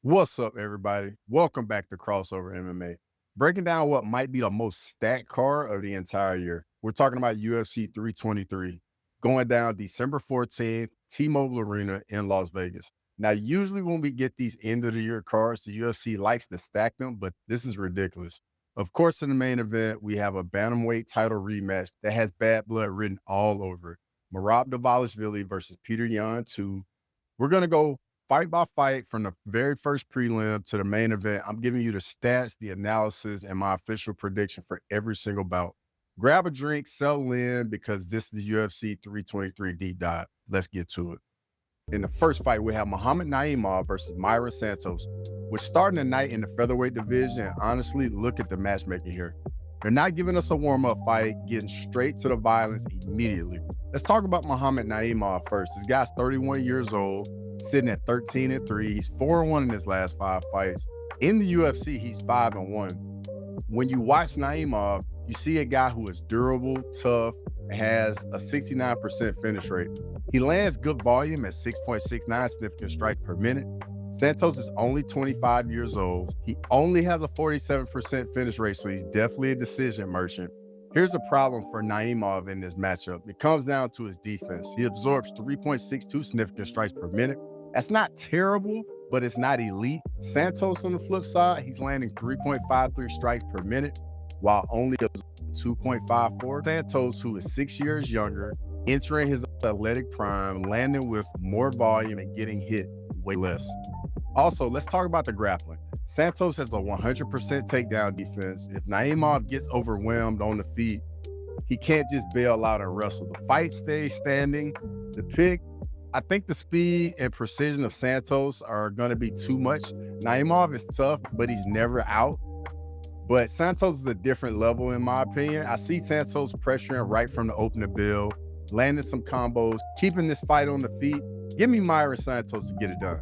What's up, everybody? Welcome back to Crossover MMA. Breaking down what might be the most stacked card of the entire year. We're talking about UFC 323 going down December 14th, T-Mobile Arena in Las Vegas. Now, usually when we get these end of the year cards, the UFC likes to stack them, but this is ridiculous. Of course, in the main event, we have a bantamweight title rematch that has bad blood written all over it. Merab Dvalishvili versus Petr Yan 2. We're going to go fight by fight from the very first prelim to the main event. I'm giving you the stats, the analysis, and my official prediction for every single bout. Grab a drink, settle in, because this is the UFC 323 deep dive. Let's get to it. In the first fight, we have Muhammad Naimov versus Mairon Santos. We're starting the night in the featherweight division, and honestly, look at the matchmaking here. They're not giving us a warm-up fight, getting straight to the violence immediately. Let's talk about Muhammad Naimov first. This guy's 31 years old, sitting at 13-3. He's 4-1 in his last 5 fights. In the UFC, he's 5-1. When you watch Naimov, you see a guy who is durable, tough, and has a 69% finish rate. He lands good volume at 6.69 significant strikes per minute. Santos is only 25 years old. He only has a 47% finish rate, so he's definitely a decision merchant. Here's a problem for Naimov in this matchup. It comes down to his defense. He absorbs 3.62 significant strikes per minute. That's not terrible, but it's not elite. Santos, on the flip side, he's landing 3.53 strikes per minute, while only 2.54. Santos, who is 6 years younger, entering his athletic prime, landing with more volume and getting hit way less. Also, let's talk about the grappling. Santos has a 100% takedown defense. If Naimov gets overwhelmed on the feet, he can't just bail out and wrestle. The fight stays standing. The pick, I think the speed and precision of Santos are going to be too much. Naimov is tough, but he's never out. But Santos is a different level, in my opinion. I see Santos pressuring right from the opening bell, landing some combos, keeping this fight on the feet. Give me Mairon Santos to get it done.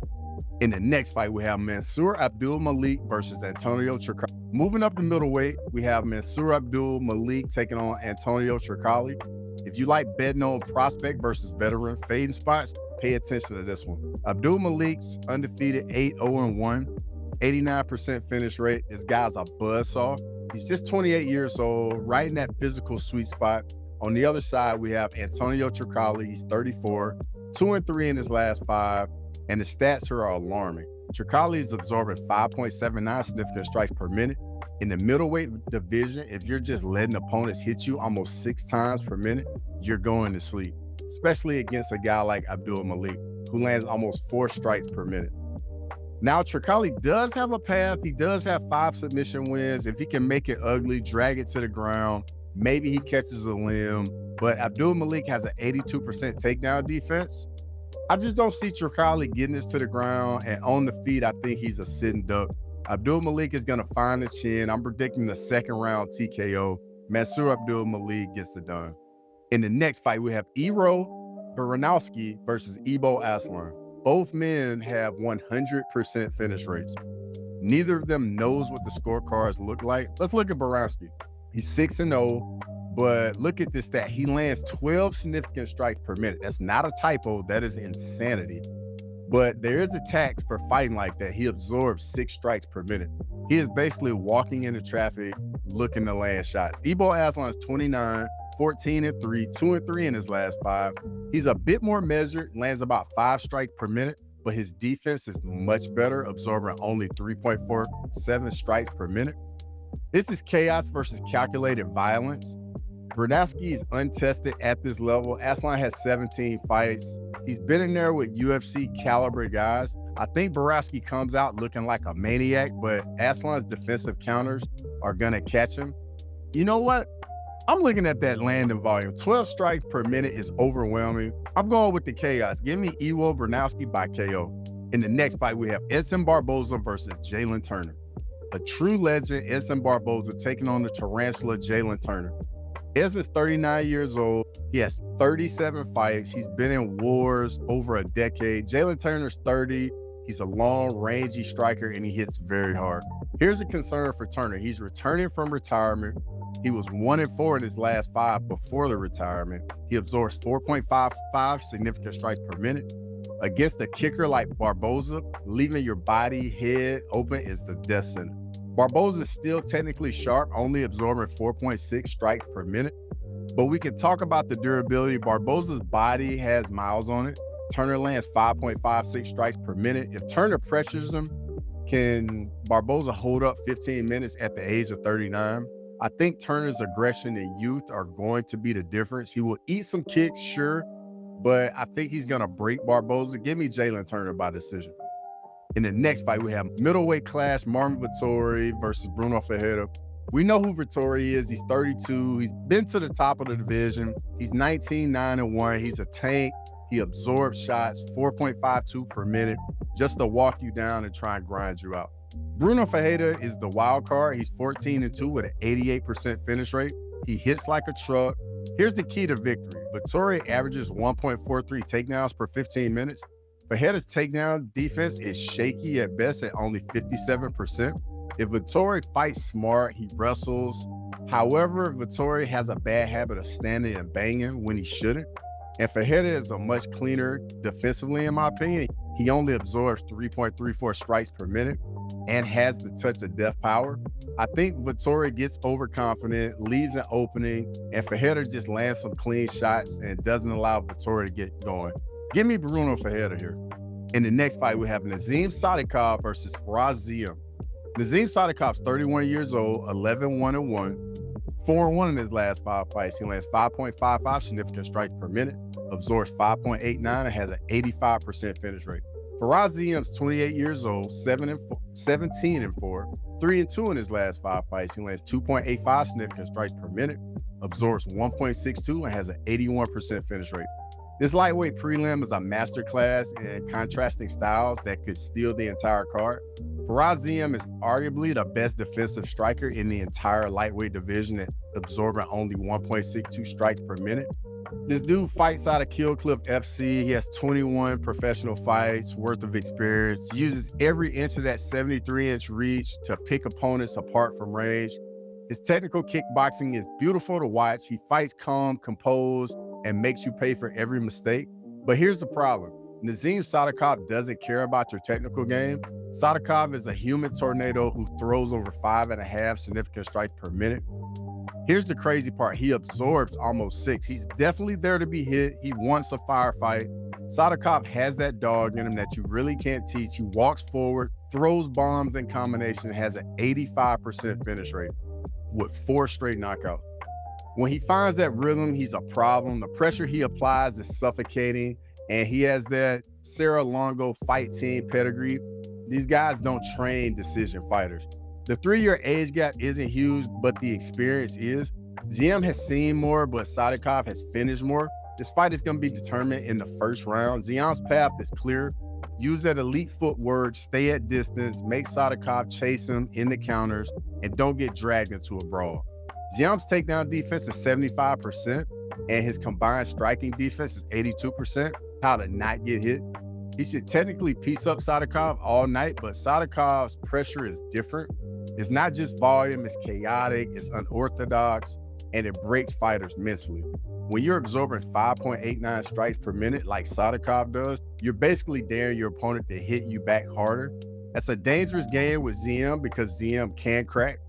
In the next fight, we have Mansur Abdul Malik versus Antonio Trocoli. Moving up to middleweight, we have Mansur Abdul Malik taking on Antonio Trocoli. If you like betting on prospect versus veteran fading spots, pay attention to this one. Abdul Malik's undefeated 8-0-1, 89% finish rate. This guy's a buzzsaw. He's just 28 years old, right in that physical sweet spot. On the other side, we have Antonio Trocoli. He's 34, 2-3 in his last 5. And the stats here are alarming. Trocoli is absorbing 5.79 significant strikes per minute. In the middleweight division, if you're just letting opponents hit you almost 6 times per minute, you're going to sleep, especially against a guy like Abdul Malik, who lands almost 4 strikes per minute. Now, Trocoli does have a path. He does have 5 submission wins. If he can make it ugly, drag it to the ground, maybe he catches a limb. But Abdul Malik has an 82% takedown defense. I just don't see Trocoli getting this to the ground, and on the feet, I think he's a sitting duck. Abdul Malik is going to find the chin. I'm predicting the second round TKO. Mansur Abdul Malik gets it done. In the next fight, we have Iwo Baraniewski versus Ibo Aslan. Both men have 100% finish rates. Neither of them knows what the scorecards look like. Let's look at Baraniewski. He's 6-0. But look at this stat. He lands 12 significant strikes per minute. That's not a typo. That is insanity. But there is a tax for fighting like that. He absorbs 6 strikes per minute. He is basically walking into traffic, looking to land shots. Ibo Aslan is 29, 14-3, 2-3 in his last 5. He's a bit more measured, lands about 5 strikes per minute, but his defense is much better, absorbing only 3.47 strikes per minute. This is chaos versus calculated violence. Baraniewski is untested at this level. Aslan has 17 fights. He's been in there with UFC caliber guys. I think Baraniewski comes out looking like a maniac, but Aslan's defensive counters are going to catch him. You know what? I'm looking at that landing volume. 12 strikes per minute is overwhelming. I'm going with the chaos. Give me Iwo Baraniewski by KO. In the next fight, we have Edson Barboza versus Jalen Turner. A true legend, Edson Barboza, taking on the tarantula Jalen Turner. Edson's 39 years old. He has 37 fights. He's been in wars over a decade. Jalen Turner's 30. He's a long, rangy striker, and he hits very hard. Here's a concern for Turner. He's returning from retirement. He was 1-4 in his last 5 before the retirement. He absorbs 4.55 significant strikes per minute. Against a kicker like Barboza, leaving your body head open is the death sentence. Barboza is still technically sharp, only absorbing 4.6 strikes per minute. But we can talk about the durability. Barboza's body has miles on it. Turner lands 5.56 strikes per minute. If Turner pressures him, can Barboza hold up 15 minutes at the age of 39? I think Turner's aggression and youth are going to be the difference. He will eat some kicks, sure, but I think he's going to break Barboza. Give me Jalen Turner by decision. In the next fight, we have middleweight clash, Marvin Vettori versus Bruno Ferreira. We know who Vettori is. He's 32. He's been to the top of the division. He's 19-9-1. He's a tank. He absorbs shots, 4.52 per minute, just to walk you down and try and grind you out. Bruno Ferreira is the wild card. He's 14-2 with an 88% finish rate. He hits like a truck. Here's the key to victory. Vettori averages 1.43 takedowns per 15 minutes. Ferreira's takedown defense is shaky at best at only 57%. If Vettori fights smart, he wrestles. However, Vettori has a bad habit of standing and banging when he shouldn't. And Ferreira is a much cleaner defensively, in my opinion. He only absorbs 3.34 strikes per minute and has the touch of death power. I think Vettori gets overconfident, leaves an opening, and Ferreira just lands some clean shots and doesn't allow Vettori to get going. Give me Bruno Ferreira here. In the next fight, we have Nazim Sadykhov versus Ziam. Nazim Sadykhov's 31 years old, 11-1-1, 4-1 in his last 5 fights. He lands 5.55 significant strikes per minute, absorbs 5.89, and has an 85% finish rate. Ziam's 28 years old, 17-4, 3-2 in his last 5 fights. He lands 2.85 significant strikes per minute, absorbs 1.62, and has an 81% finish rate. This lightweight prelim is a masterclass in contrasting styles that could steal the entire card. Ziam is arguably the best defensive striker in the entire lightweight division at absorbing only 1.62 strikes per minute. This dude fights out of Kill Cliff FC. He has 21 professional fights worth of experience, uses every inch of that 73-inch reach to pick opponents apart from range. His technical kickboxing is beautiful to watch. He fights calm, composed, and makes you pay for every mistake. But here's the problem. Nazim Sadykhov doesn't care about your technical game. Sadykhov is a human tornado who throws over 5.5 significant strikes per minute. Here's the crazy part. He absorbs almost 6. He's definitely there to be hit. He wants a firefight. Sadykhov has that dog in him that you really can't teach. He walks forward, throws bombs in combination, has an 85% finish rate with 4 straight knockouts. When he finds that rhythm, he's a problem. The pressure he applies is suffocating, and he has that Sarah Longo fight team pedigree. These guys don't train decision fighters. The 3-year age gap isn't huge, but the experience is. Ziam has seen more, but Sadykhov has finished more. This fight is going to be determined in the first round. Ziam's path is clear. Use that elite footwork, stay at distance, make Sadykhov chase him in the counters, and don't get dragged into a brawl. Ziam's takedown defense is 75%, and his combined striking defense is 82%. How to not get hit. He should technically piece up Sadykhov all night, but Sadykhov's pressure is different. It's not just volume, it's chaotic, it's unorthodox, and it breaks fighters mentally. When you're absorbing 5.89 strikes per minute like Sadykhov does, you're basically daring your opponent to hit you back harder. That's a dangerous game with Ziam because Ziam can crack.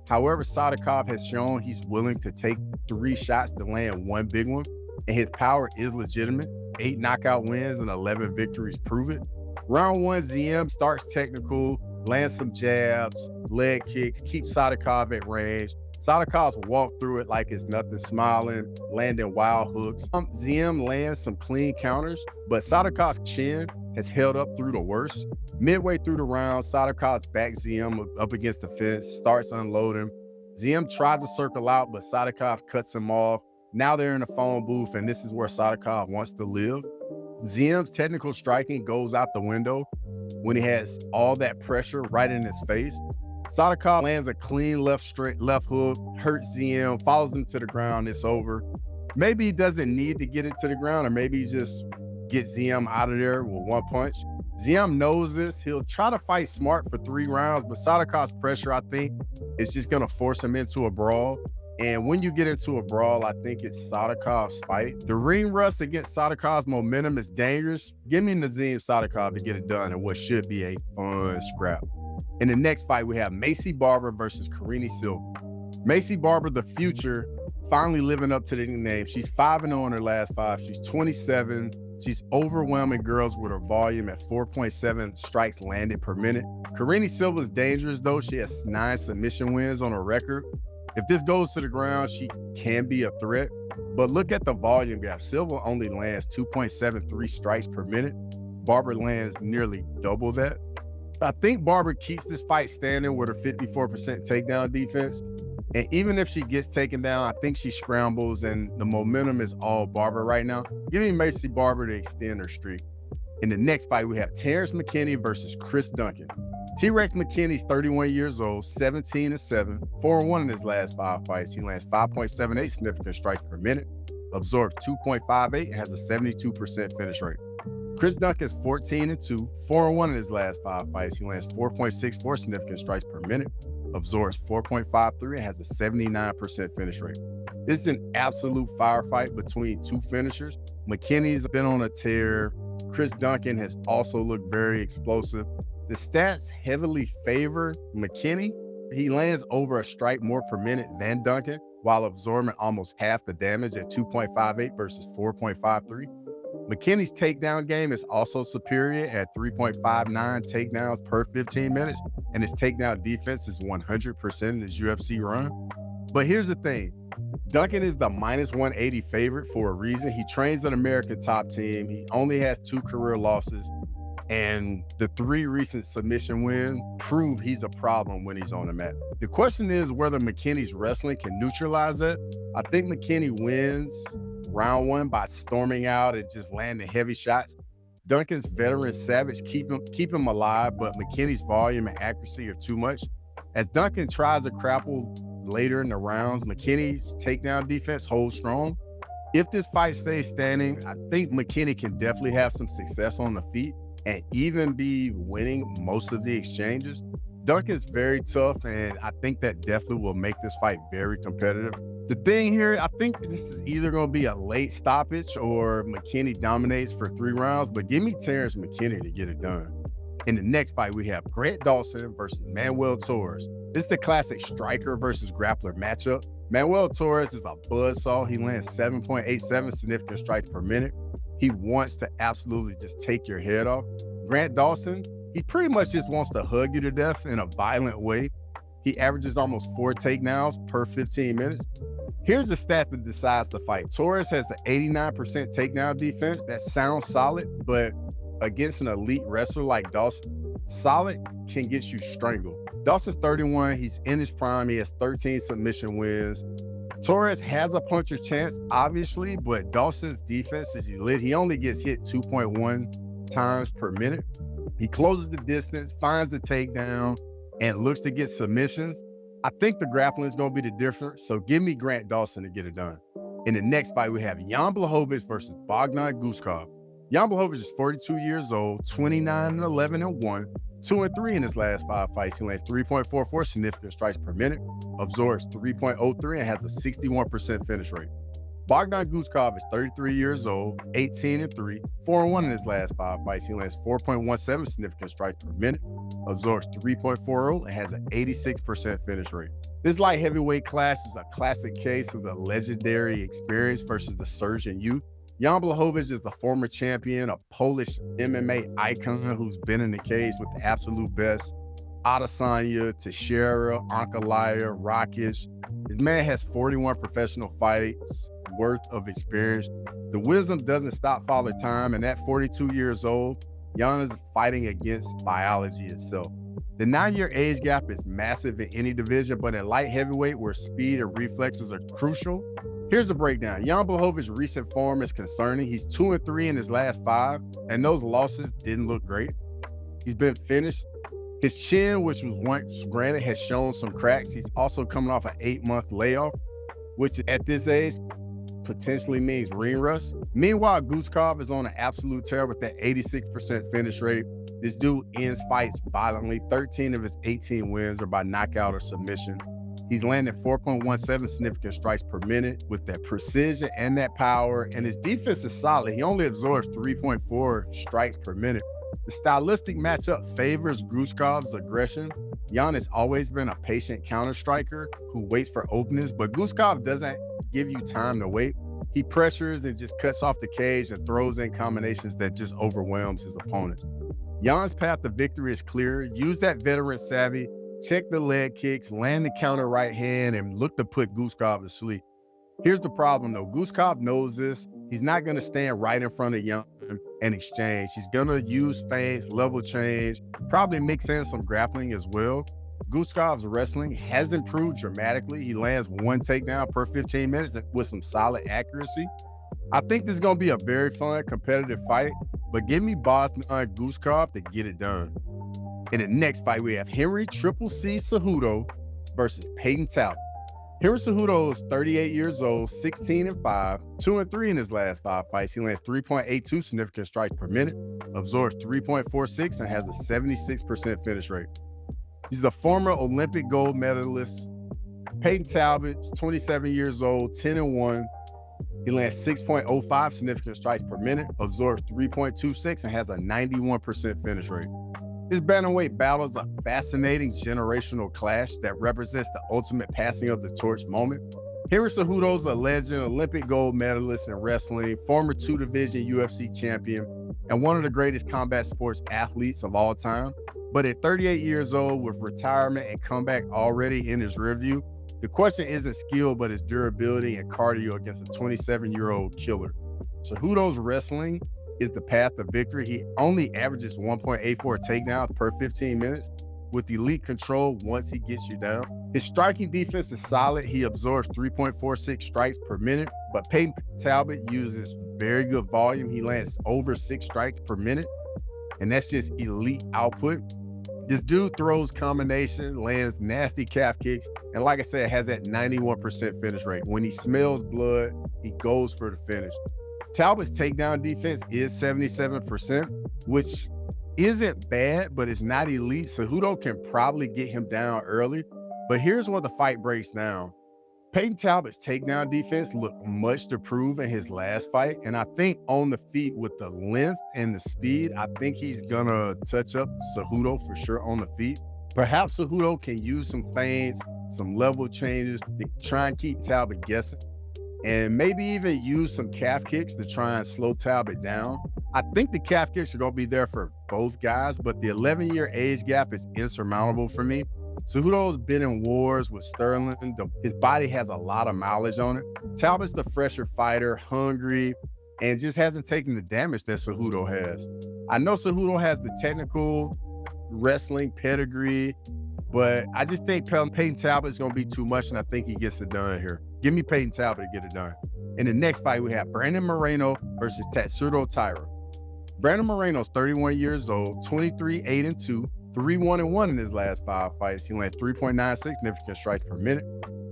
However, Sadykhov has shown he's willing to take 3 shots to land 1 big one, and his power is legitimate. 8 knockout wins and 11 victories prove it. Round 1, Ziam starts technical, lands some jabs, leg kicks, keeps Sadykhov at range. Sadykhov's walk through it like it's nothing, smiling, landing wild hooks. Ziam lands some clean counters, but Sadykhov's chin has held up through the worst. Midway through the round, Sadykhov's backs Ziam up against the fence, starts unloading. Ziam tries to circle out, but Sadykhov cuts him off. Now they're in the phone booth, and this is where Sadykhov wants to live. Ziam's technical striking goes out the window when he has all that pressure right in his face. Sadykhov lands a clean left hook, hurts Ziam, follows him to the ground, it's over. Maybe he doesn't need to get it to the ground, or maybe he just gets Ziam out of there with 1 punch. Ziam knows this. He'll try to fight smart for 3 rounds, but Sadykhov's pressure, I think, is just going to force him into a brawl. And when you get into a brawl, I think it's Sadykhov's fight. The ring rust against Sadykhov's momentum is dangerous. Give me Nazim Sadykhov to get it done in what should be a fun scrap. In the next fight, we have Maycee Barber versus Karine Silva. Maycee Barber, the future, finally living up to the nickname. She's 5-0 in her last 5. She's 27. She's overwhelming girls with her volume at 4.7 strikes landed per minute. Karine Silva is dangerous, though. She has 9 submission wins on her record. If this goes to the ground, she can be a threat. But look at the volume gap. Silva only lands 2.73 strikes per minute. Barber lands nearly double that. I think Barber keeps this fight standing with her 54% takedown defense. And even if she gets taken down, I think she scrambles, and the momentum is all Barber right now. Give me Maycee Barber to extend her streak. In the next fight, we have Terrence McKinney versus Chris Duncan. T-Rex McKinney's 31 years old, 17-7, 4-1 in his last 5 fights. He lands 5.78 significant strikes per minute, absorbs 2.58, and has a 72% finish rate. Chris Duncan's 14-2, 4-1 in his last 5 fights. He lands 4.64 significant strikes per minute, absorbs 4.53, and has a 79% finish rate. This is an absolute firefight between two finishers. McKinney's been on a tear. Chris Duncan has also looked very explosive. The stats heavily favor McKinney. He lands over a strike more per minute than Duncan, while absorbing almost half the damage at 2.58 versus 4.53. McKinney's takedown game is also superior at 3.59 takedowns per 15 minutes, and his takedown defense is 100% in his UFC run. But here's the thing. Duncan is the -180 favorite for a reason. He trains an American top team. He only has 2 career losses, and the 3 recent submission wins prove he's a problem when he's on the mat. The question is whether McKinney's wrestling can neutralize that. I think McKinney wins round 1 by storming out and just landing heavy shots. Duncan's veteran savage keep him alive, but McKinney's volume and accuracy are too much. As Duncan tries to grapple later in the rounds, McKinney's takedown defense holds strong. If this fight stays standing, I think McKinney can definitely have some success on the feet and even be winning most of the exchanges. Duncan's very tough, and I think that definitely will make this fight very competitive. The thing here, I think this is either going to be a late stoppage or McKinney dominates for 3 rounds, but give me Terrence McKinney to get it done. In the next fight, we have Grant Dawson versus Manuel Torres. This is the classic striker versus grappler matchup. Manuel Torres is a buzzsaw. He lands 7.87 significant strikes per minute. He wants to absolutely just take your head off. Grant Dawson, he pretty much just wants to hug you to death in a violent way. He averages almost 4 takedowns per 15 minutes. Here's the stat that decides the fight. Torres has an 89% takedown defense. That sounds solid, but against an elite wrestler like Dawson, solid can get you strangled. Dawson's 31. He's in his prime. He has 13 submission wins. Torres has a puncher chance, obviously, but Dawson's defense is elite. He only gets hit 2.1 times per minute. He closes the distance, finds the takedown, and looks to get submissions. I think the grappling is going to be the difference, so give me Grant Dawson to get it done. In the next fight, we have Jan Blachowicz versus Bogdan Guskov. Jan Blachowicz is 42 years old, 29-11-1, 2-3 in his last 5 fights. He lands 3.44 significant strikes per minute, absorbs 3.03, and has a 61% finish rate. Bogdan Guskov is 33 years old, 18-3, 4-1 in his last 5 fights. He lands 4.17 significant strikes per minute, absorbs 3.40, and has an 86% finish rate. This light heavyweight clash is a classic case of the legendary experience versus the surge in youth. Jan Blachowicz is the former champion, a Polish MMA icon who's been in the cage with the absolute best. Adesanya, Teixeira, Ankalaev, Rakic. This man has 41 professional fights worth of experience. The wisdom doesn't stop Father Time, and at 42 years old, Jan is fighting against biology itself. The 9-year age gap is massive in any division, but in light heavyweight, where speed and reflexes are crucial, here's a breakdown. Jan Blachowicz's recent form is concerning. He's 2-3 in his last 5, and those losses didn't look great. He's been finished. His chin, which was once granted, has shown some cracks. He's also coming off an 8-month layoff, which at this age potentially means ring rust. Meanwhile, Guskov is on an absolute tear with that 86% finish rate. This dude ends fights violently. 13 of his 18 wins are by knockout or submission. He's landing 4.17 significant strikes per minute with that precision and that power, and his defense is solid. He only absorbs 3.4 strikes per minute. The stylistic matchup favors Guskov's aggression. Jan has always been a patient counter striker who waits for openings, but Guskov doesn't give you time to wait. He pressures and just cuts off the cage and throws in combinations that just overwhelms his opponent. Jan's path to victory is clear. Use that veteran savvy, check the leg kicks, land the counter right hand, and look to put Guskov to sleep. Here's the problem though. Guskov knows this. He's not going to stand right in front of Jan and exchange. He's going to use feints, level change, probably mix in some grappling as well. Guskov's wrestling has improved dramatically. He lands one takedown per 15 minutes with some solid accuracy. I think this is going to be a very fun, competitive fight, but give me Boston Guskov to get it done. In the next fight, we have Henry Triple C Cejudo versus Peyton Talbot. Henry Cejudo is 38 years old, 16-5, 2-3 in his last 5 fights. He lands 3.82 significant strikes per minute, absorbs 3.46, and has a 76% finish rate. He's the former Olympic gold medalist. Peyton Talbot is 27 years old, 10-1. He lands 6.05 significant strikes per minute, absorbs 3.26, and has a 91% finish rate. His bantamweight battle is a fascinating generational clash that represents the ultimate passing of the torch moment. Henry Cejudo is a legend, Olympic gold medalist in wrestling, former 2-division UFC champion, and one of the greatest combat sports athletes of all time. But at 38 years old, with retirement and comeback already in his rearview, the question isn't skill, but his durability and cardio against a 27-year-old killer. Cejudo's wrestling is the path to victory. He only averages 1.84 takedowns per 15 minutes with elite control once he gets you down. His striking defense is solid. He absorbs 3.46 strikes per minute, but Peyton Talbot uses very good volume. He lands over 6 strikes per minute, and that's just elite output. This dude throws combination, lands nasty calf kicks, and like I said, has that 91% finish rate. When he smells blood, he goes for the finish. Talbot's takedown defense is 77%, which isn't bad, but it's not elite. Cejudo can probably get him down early, but here's where the fight breaks down. Peyton Talbot's takedown defense looked much to prove in his last fight, and I think on the feet with the length and the speed, I think he's gonna touch up Cejudo for sure on the feet. Perhaps Cejudo can use some feints, some level changes to try and keep Talbot guessing, and maybe even use some calf kicks to try and slow Talbot down. I think the calf kicks are gonna be there for both guys, but the 11-year age gap is insurmountable for me. Cejudo's been in wars with Sterling. His body has a lot of mileage on it. Talbot's the fresher fighter, hungry, and just hasn't taken the damage that Cejudo has. I know Cejudo has the technical wrestling pedigree, but I just think Peyton Talbot is going to be too much, and I think he gets it done here. Give me Peyton Talbot to get it done. In the next fight, we have Brandon Moreno versus Tatsuro Taira. Brandon Moreno's 31 years old, 23-8-2, 3-1-1 in his last 5 fights. He lands 3.96 significant strikes per minute,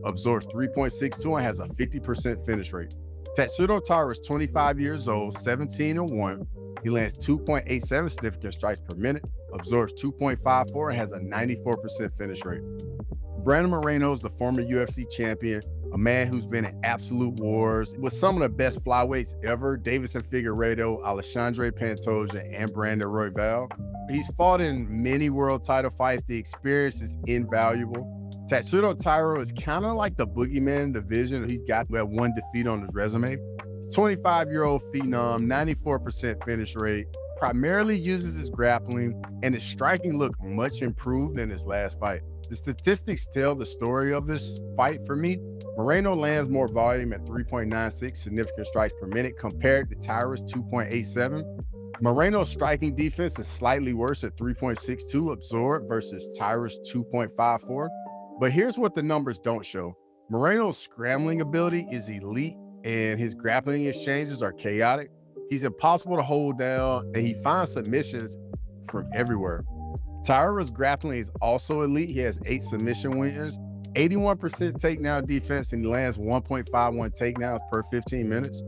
absorbs 3.62, and has a 50% finish rate. Tatsuro Taira is 25 years old, 17-1. He lands 2.87 significant strikes per minute, absorbs 2.54, and has a 94% finish rate. Brandon Moreno is the former UFC champion, a man who's been in absolute wars with some of the best flyweights ever, Deiveson Figueiredo, Alexandre Pantoja, and Brandon Royval. He's fought in many world title fights. The experience is invaluable. Tatsuro Taira is kind of like the boogeyman in the division. He's got that one defeat on his resume. He's 25-year-old phenom, 94% finish rate, primarily uses his grappling, and his striking looked much improved in his last fight. The statistics tell the story of this fight for me. Moreno lands more volume at 3.96 significant strikes per minute compared to Taira's 2.87. Moreno's striking defense is slightly worse at 3.62 absorbed versus Taira's 2.54. But here's what the numbers don't show. Moreno's scrambling ability is elite, and his grappling exchanges are chaotic. He's impossible to hold down, and he finds submissions from everywhere. Taira's grappling is also elite. He has 8 submission wins, 81% takedown defense, and he lands 1.51 takedowns per 15 minutes.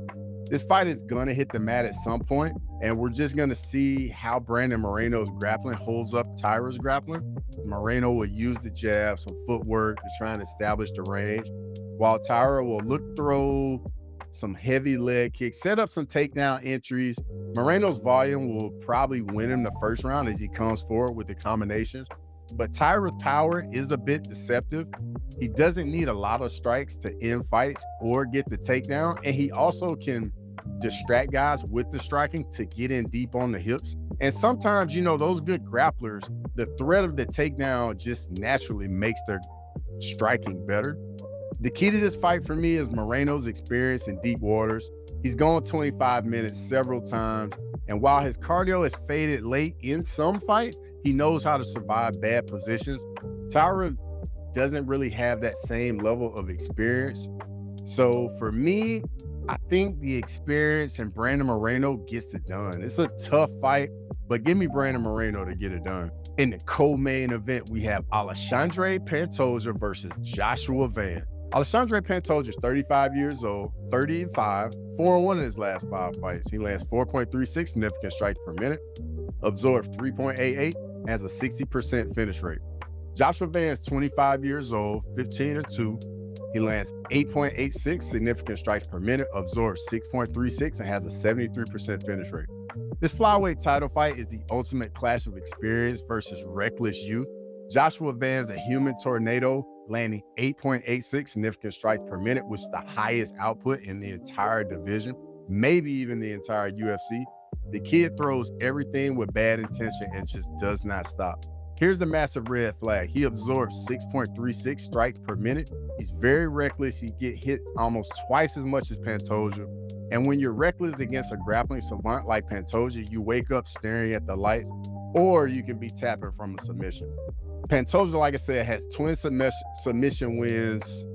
This fight is going to hit the mat at some point, and we're just going to see how Brandon Moreno's grappling holds up Tyra's grappling. Moreno will use the jab, some footwork to try and establish the range, while Tyra will look throw some heavy leg kicks, set up some takedown entries. Moreno's volume will probably win him the first round as he comes forward with the combinations. But Tyra's power is a bit deceptive. He doesn't need a lot of strikes to end fights or get the takedown. And he also can distract guys with the striking to get in deep on the hips. And sometimes, those good grapplers, the threat of the takedown just naturally makes their striking better. The key to this fight for me is Moreno's experience in deep waters. He's gone 25 minutes several times. And while his cardio has faded late in some fights, he knows how to survive bad positions. Tyra doesn't really have that same level of experience. So for me, I think the experience and Brandon Moreno gets it done. It's a tough fight, but give me Brandon Moreno to get it done. In the co-main event, we have Alexandre Pantoja versus Joshua Van. Alexandre Pantoja is 35 years old, 30-5, 4-1 in his last 5 fights. He lands 4.36 significant strikes per minute, absorbs 3.88, and has a 60% finish rate. Joshua Van is 25 years old, 15-2. He lands 8.86 significant strikes per minute, absorbs 6.36, and has a 73% finish rate. This flyweight title fight is the ultimate clash of experience versus reckless youth. Joshua Van's a human tornado, landing 8.86 significant strikes per minute, which is the highest output in the entire division, maybe even the entire UFC. The kid throws everything with bad intention and just does not stop. Here's the massive red flag. He absorbs 6.36 strikes per minute. He's very reckless. He gets hit almost twice as much as Pantoja. And when you're reckless against a grappling savant like Pantoja, you wake up staring at the lights, or you can be tapping from a submission. Pantoja, like I said, has twin submission wins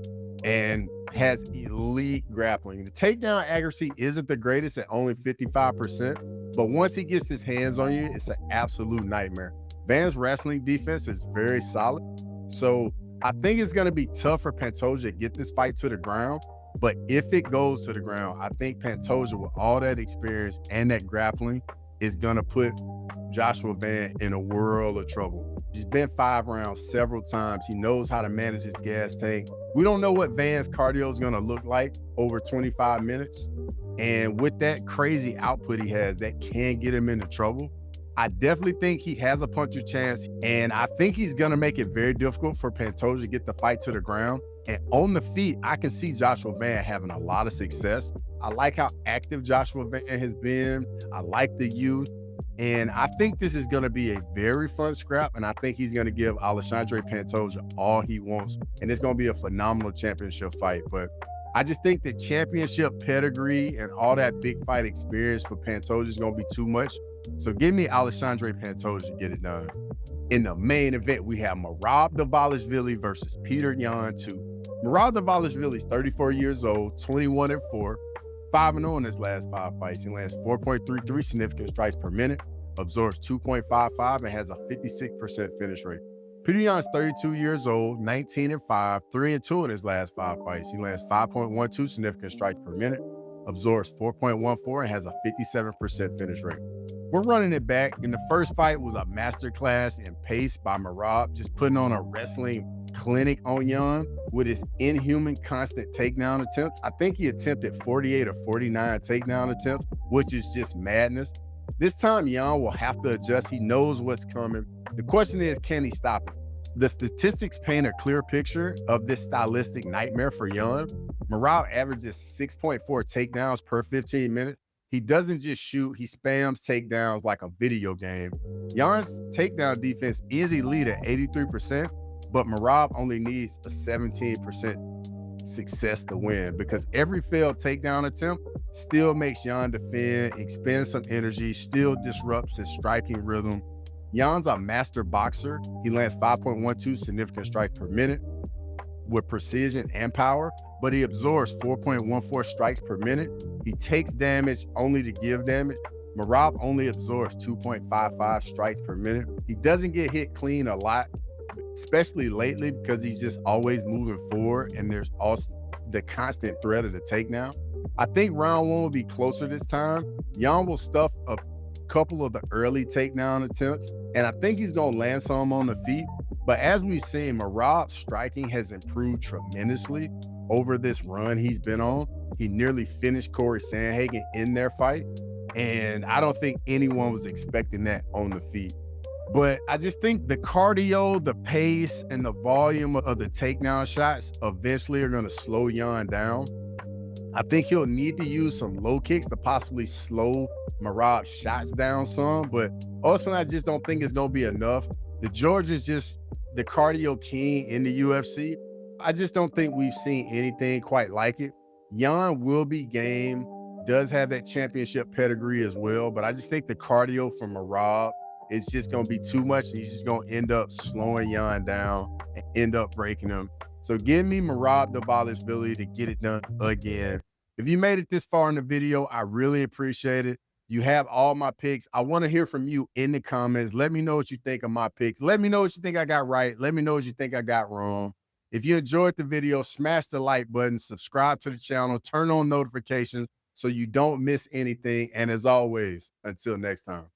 and has elite grappling. The takedown accuracy isn't the greatest at only 55%, but once he gets his hands on you, it's an absolute nightmare. Van's wrestling defense is very solid, so I think it's going to be tough for Pantoja to get this fight to the ground, but if it goes to the ground, I think Pantoja, with all that experience and that grappling, is going to put Joshua Van in a world of trouble. He's been 5 rounds several times. He knows how to manage his gas tank. We don't know what Van's cardio is going to look like over 25 minutes. And with that crazy output he has, that can get him into trouble. I definitely think he has a puncher chance, and I think he's going to make it very difficult for Pantoja to get the fight to the ground. And on the feet, I can see Joshua Van having a lot of success. I like how active Joshua Van has been. I like the youth. And I think this is going to be a very fun scrap, and I think he's going to give Alexandre Pantoja all he wants. And it's going to be a phenomenal championship fight. But I just think the championship pedigree and all that big fight experience for Pantoja is going to be too much. So give me Alexandre Pantoja to get it done. In the main event, we have Merab Dvalishvili versus Petr Yan 2. Merab Dvalishvili is 34 years old, 21-4. 5-0 in his last 5 fights. He lands 4.33 significant strikes per minute, absorbs 2.55, and has a 56% finish rate. Petr Yan is 32 years old, 19-5, 3-2 in his last 5 fights. He lands 5.12 significant strikes per minute, absorbs 4.14, and has a 57% finish rate. We're running it back. In the first fight was a masterclass in pace by Merab, just putting on a wrestling clinic on Yan with his inhuman constant takedown attempts. I think he attempted 48 or 49 takedown attempts, which is just madness. This time, Yan will have to adjust. He knows what's coming. The question is, can he stop it? The statistics paint a clear picture of this stylistic nightmare for Yan. Merab averages 6.4 takedowns per 15 minutes. He doesn't just shoot, he spams takedowns like a video game. Yan's takedown defense is elite at 83%, but Merab only needs a 17% success to win, because every failed takedown attempt still makes Yan defend, expend some energy, still disrupts his striking rhythm. Yan's a master boxer. He lands 5.12 significant strikes per minute with precision and power, but he absorbs 4.14 strikes per minute. He takes damage only to give damage. Merab only absorbs 2.55 strikes per minute. He doesn't get hit clean a lot, especially lately, because he's just always moving forward, and there's also the constant threat of the takedown. I think round one will be closer this time. Jan will stuff a couple of the early takedown attempts, and I think he's going to land some on the feet. But as we've seen, Merab's striking has improved tremendously over this run he's been on. He nearly finished Corey Sandhagen in their fight, and I don't think anyone was expecting that on the feet. But I just think the cardio, the pace, and the volume of the takedown shots eventually are going to slow Jan down. I think he'll need to use some low kicks to possibly slow Merab's shots down some, but ultimately, I just don't think it's going to be enough. The Georgia's just the cardio king in the UFC. I just don't think we've seen anything quite like it. Jan will be game, does have that championship pedigree as well, but I just think the cardio from Merab is just going to be too much. And he's just going to end up slowing Jan down and end up breaking him. So give me Merab Dvalishvili to get it done again. If you made it this far in the video, I really appreciate it. You have all my picks. I want to hear from you in the comments. Let me know what you think of my picks. Let me know what you think I got right. Let me know what you think I got wrong. If you enjoyed the video, smash the like button, subscribe to the channel, turn on notifications so you don't miss anything. And as always, until next time.